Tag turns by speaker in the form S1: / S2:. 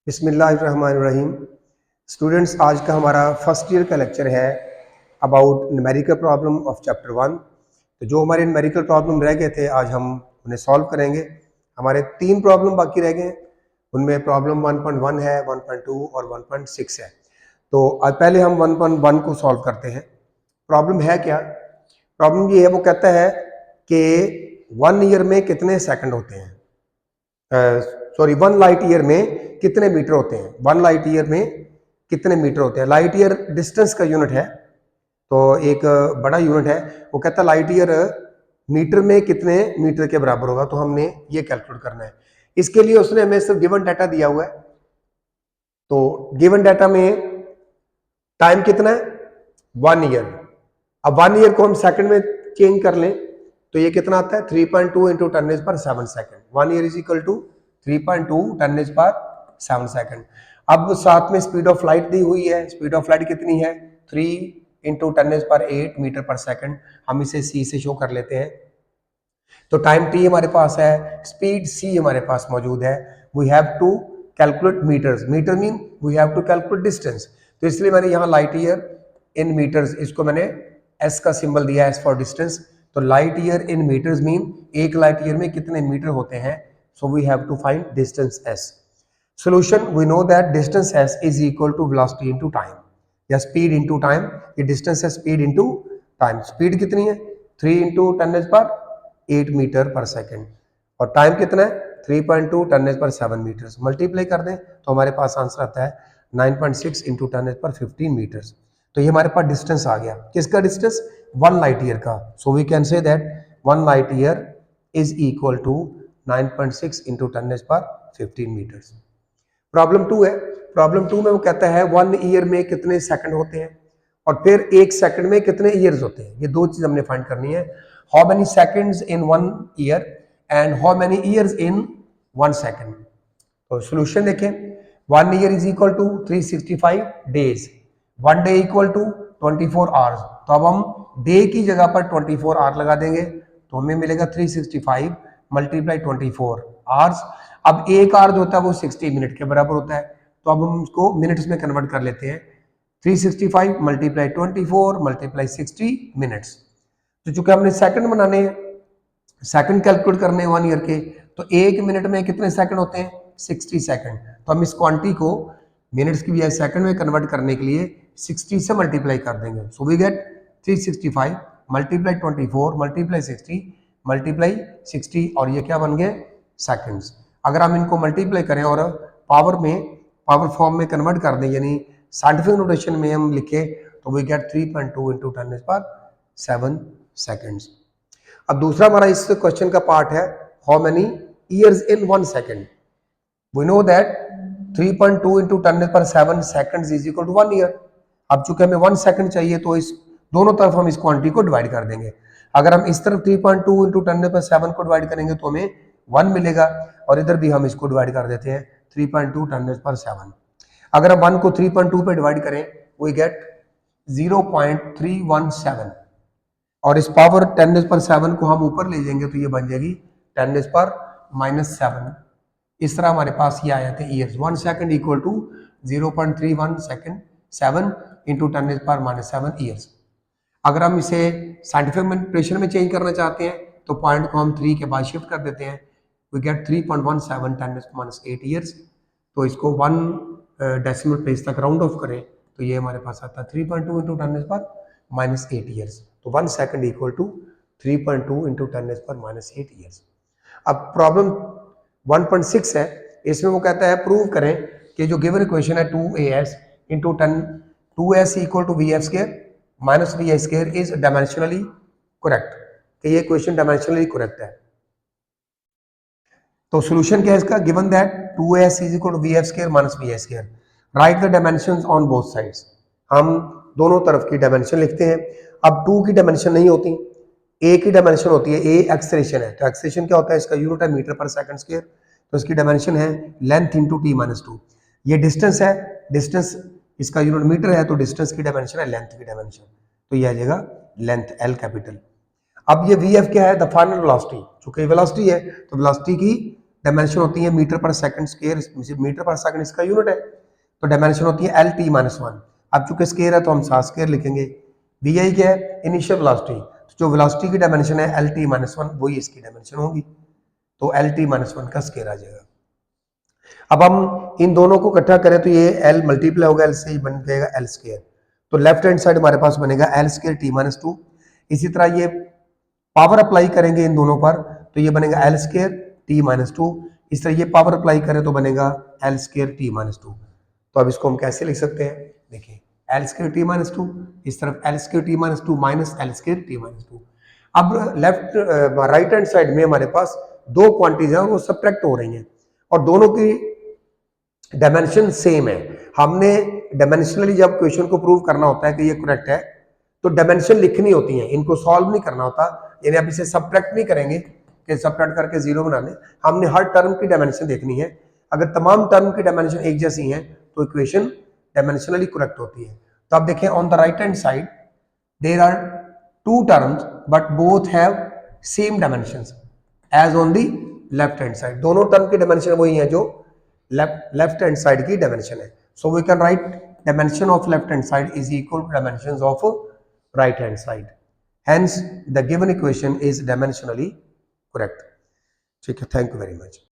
S1: बिस्मिल्लाहिर्रहमानिर्रहीम। स्टूडेंट्स, आज का हमारा फर्स्ट ईयर का लेक्चर है about numerical problem of chapter 1। तो जो हमारे न्यूमेरिकल प्रॉब्लम रह गए थे आज हम उन्हें सॉल्व करेंगे। हमारे 3 प्रॉब्लम बाकी रह गए हैं, उनमें प्रॉब्लम 1.1 है, 1.2 और 1.6 है। तो आज पहले हम 1.1 को सॉल्व करते हैं। प्रॉब्लम है क्या? प्रॉब्लम ये है, वो कहता है कि 1 ईयर में कितने सेकंड होते हैं, 1 लाइट ईयर में कितने मीटर होते हैं। 1 लाइट ईयर में कितने मीटर होते हैं। लाइट ईयर डिस्टेंस का यूनिट है, तो एक बड़ा यूनिट है। वो कहता है लाइट ईयर मीटर में कितने मीटर के बराबर होगा, तो हमने ये कैलकुलेट करना है। इसके लिए उसने हमें सिर्फ गिवन डाटा दिया हुआ है। तो गिवन डाटा में टाइम कितना है, 1 ईयर। अब 1 ईयर को हम सेकंड में चेंज कर लें तो ये कितना आता है, 3.2 into 10⁻7 second. 1 year is equal to 3.2 10⁻7 second. अब साथ में स्पीड ऑफ लाइट दी हुई है। स्पीड ऑफ लाइट कितनी है, 3 इंटू 10⁸ मीटर पर सेकंड। हम इसे c से शो कर लेते हैं। तो टाइम t हमारे पास है, स्पीड c हमारे पास मौजूद है। We have to calculate metres. Metre mean we have to calculate distance. तो इसलिए मैंने यहाँ लाइट ईयर इन मीटर्स, इसको मैंने s का सिंबल दिया है, s फॉर डिस्टेंस। तो light year in metres mean एक लाइट ईयर में कितने मीटर होते हैं। So we have to find distance s। Solution, we know that distance s is equal to velocity into time या speed into time. ये distance है speed into time. Speed कितनी है, 3 इंटू 10⁸ मीटर पर सेकंड, और time कितना है, 3.2 10⁻7 metres. Multiply कर दें तो हमारे पास आंसर आता है 9.6 इंटू 10⁻15 मीटर्स। तो ये हमारे पास डिस्टेंस आ गया। किसका डिस्टेंस, 1 लाइट ईयर का। So we can say that 1 light year is equal to 9.6 into 10⁻15 metres. Problem 2 है। प्रॉब्लम 2 में वो कहता है 1 ईयर में कितने सेकंड होते हैं, और फिर 1 सेकंड में कितने ईयर्स होते हैं। ये दो चीज हमने फाइंड करनी है। How many seconds in 1 year and how many years in 1 second. तो सॉल्यूशन देखें, 1 year is equal to 365 days, 1 day equal to 24 hours. तो अब हम डे की जगह पर 24 आवर लगा देंगे, तो हमें मिलेगा 365 मल्टीप्लाई 24 आवर्स। अब एक आवर जो होता है वो 60 मिनट के बराबर होता है, तो अब हम उसको मिनट्स में कन्वर्ट कर लेते हैं। 365 मल्टीप्लाई 24 मल्टीप्लाई 60 मिनट्स। तो चूंकि हमने सेकंड बनाने हैं, सेकंड कैलकुलेट करने हैं 1 ईयर के, तो 1 मिनट में कितने सेकंड होते हैं, 60 सेकंड। तो हम इस क्वांटिटी को मिनट्स की बजाय सेकंड में कन्वर्ट करने के लिए 60 से मल्टीप्लाई कर देंगे। So we get 365 multiply 24 multiply 60 multiply 60, और ये क्या बन गए, सेकंड्स। अगर हम इनको मल्टीप्लाई करें और पावर फॉर्म में कन्वर्ट कर दें, यानी साइंटिफिक नोटेशन में हम लिखे, तो वी गेट 3.2 इंटू 10⁻7 सेकंड्स। अब दूसरा हमारा इस क्वेश्चन का पार्ट है, how many years in 1 second. We know that 3.2 into 10⁻7 seconds is equal to 1 year. अब चूंकि हमें 1 सेकंड चाहिए, तो इस दोनों तरफ हम इस क्वांटिटी को डिवाइड कर देंगे। अगर हम इस तरफ 3.2 इंटू 10⁻7 को डिवाइड करेंगे तो हमें 1 मिलेगा, और इधर भी हम इसको डिवाइड कर देते हैं 3.2 10⁻7। अगर हम 1 को 3.2 पे डिवाइड करें, वी गेट 0.317, और इस पावर 10⁻7 को हम ऊपर ले जाएंगे तो ये बन जाएगी 10⁻⁻7। इस तरह हमारे पास ये आ जाते हैं years. 1 second equal to 0.31 second 7 into 10⁻7 years. अगर हम इसे साइंटिफिक नोटेशन में चेंज करना चाहते हैं, तो पॉइंट को हम 3 के बाद शिफ्ट कर देते हैं। We get 3.17 10⁻8 years. तो इसको 1 डेसिमल प्लेस तक राउंड ऑफ करें, तो ये हमारे पास आता है 3.2 इंटू 10⁻8 ईयर्स। तो 1 second equal to 3.2 into 10⁻8 years. अब प्रॉब्लम 1.6 है। इसमें वो कहता है प्रूव करें कि जो गिवन इक्वेशन है 2as into 2s equal to v f square minus v i square is dimensionally correct, कि ये इक्वेशन डायमेंशनली करेक्ट है। तो सॉल्यूशन क्या है इसका, given that 2as is equal to v f square minus v i square, write the dimensions on both sides. हम दोनों तरफ की डायमेंशन लिखते हैं। अब 2 की डायमेंशन नहीं होती, a की डायमेंशन होती है। a एक्सेलरेशन है, तो एक्सेलरेशन क्या होता है, इसका यूनिट है मीटर पर सेकंड स्क्वायर। तो इसकी डायमेंशन है लेंथ इंटू t-2। ये डिस्टेंस है, डिस्टेंस इसका यूनिट मीटर है, तो डिस्टेंस की डायमेंशन है लेंथ की डायमेंशन, तो ये आ जाएगा लेंथ L कैपिटल। अब ये vf क्या है, द फाइनल वेलोसिटी। चूंकि वेलोसिटी है तो वेलोसिटी की डायमेंशन होती है metre per second square, metre per second इसका यूनिट है, तो डायमेंशन होती है LT-1। अब चूंकि स्क्वायर है तो हम 7 स्क्वायर लिखेंगे। VI क्या है? इनिशियल वेलोसिटी, तो जो वेलोसिटी की डायमेंशन है LT-1 वही इसकी डायमेंशन होगी, तो LT-1 का स्क्वायर आ जाएगा। अब हम इन दोनों को इकट्ठा करें तो ये L मल्टीप्लाई होगा L से, बन जाएगा L स्क्वायर, तो लेफ्ट हैंड साइड हमारे पास बनेगा L स्क्वायर T-2। इसी तरह ये पावर अप्लाई करेंगे इन दोनों पर तो ये बनेगा L स्क्वायर T-2। इस तरह ये पावर अप्लाई करें तो बनेगा L स्क्वायर T-2। तो अब इसको हम कैसे लिख सकते हैं? देखिए L स्क्वायर T-2, इस तरफ L square T-2 minus L square T-2। अब लेफ्ट राइट हैंड साइड में हमारे पास दो क्वांटिटीज हैं वो सब्ट्रैक्ट हो रही हैं और दोनों की डायमेंशन सेम है। हमने डायमेंशनली जब क्वेश्चन को प्रूव करना होता है कि ये करेक्ट है तो डायमेंशन लिखनी होती है, इनको सॉल्व नहीं करना होता, यानी आप इसे सब्ट्रैक्ट नहीं करेंगे कि सब्ट्रैक्ट करके जीरो बना लें। हमने हर टर्म की डायमेंशन देखनी है, अगर तमाम टर्म की डायमेंशन एक जैसी हैं तो इक्वेशन डायमेंशनली करेक्ट होती है। तो आप देखें on the right hand side there are two terms but both have same dimensions as on the left hand side. दोनों टर्म की डायमेंशन वही है जो लेफ्ट हैंड साइड की डायमेंशन है। So we can write dimension of left hand side is equal to dimensions of right hand side, hence the given equation is dimensionally correct। ठीक है, thank you very much.